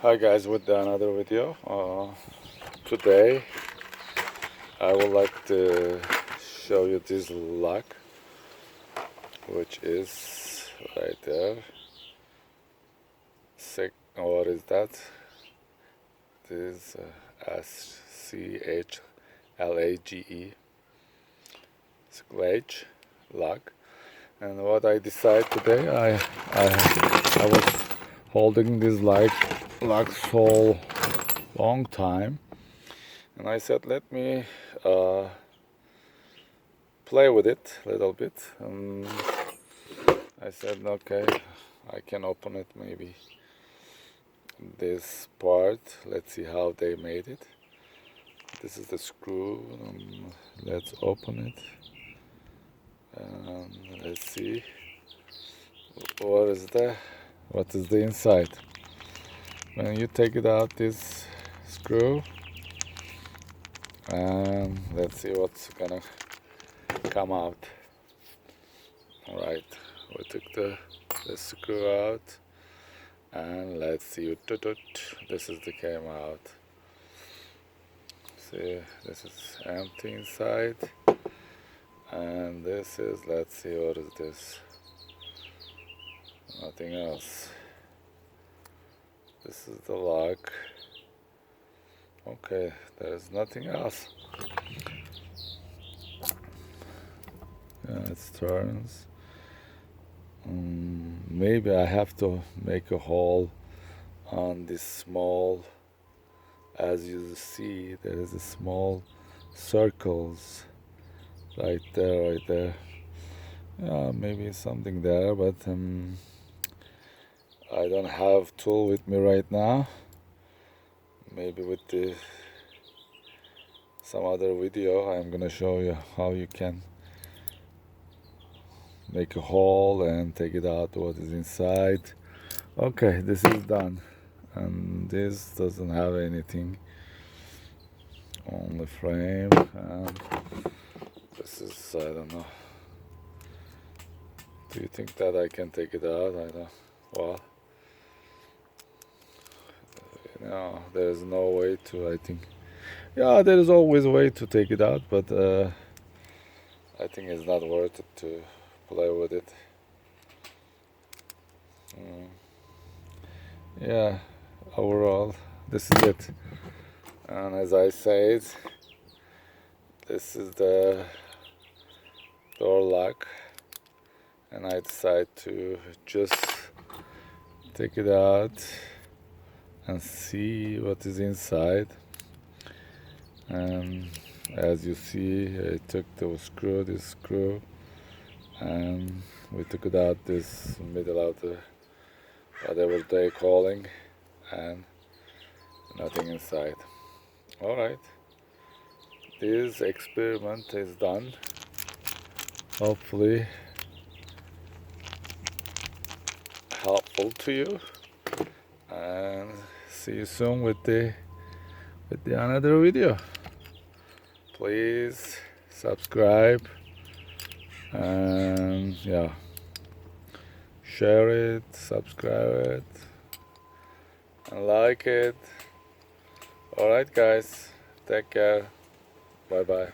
Hi guys, with another video. Today I would like to show you this lock, which is right there. What is that? This is SCHLAGE Schlage lock. And what I decided today, I was holding this lock so long time, and I said let me play with it a little bit. I said okay, I can open it, maybe this part. Let's see how they made it. This is the screw. Let's open it. Let's see what is the inside. When you take it out, this screw, and let's see what's gonna come out. All right, we took the screw out, and let's see. This is the came out. See, this is empty inside, and this is, let's see, what is this? Nothing else. This is the lock. Okay, there's nothing else. Yeah, it turns. Maybe I have to make a hole on this small. As you see, there is a small circles right there. Yeah, maybe something there, but I don't have tool with me right now. Maybe with some other video I'm gonna show you how you can make a hole and take it out, what is inside. Okay, this is done, and this doesn't have anything on the frame, and this is, I don't know. Do you think that I can take it out? I don't. Well, there's no way to, I think. Yeah, there is always a way to take it out, but I think it's not worth it to play with it. Yeah, overall, this is it. And as I said, this is the door lock, and I decided to just take it out and see what is inside. And as you see, I took this screw, and we took it out, this middle of the whatever they calling, and nothing inside. All right, this experiment is done. Hopefully helpful to you, and see you soon with the another video. Please subscribe, and yeah, share it, subscribe it, and like it. All right guys, take care. Bye bye.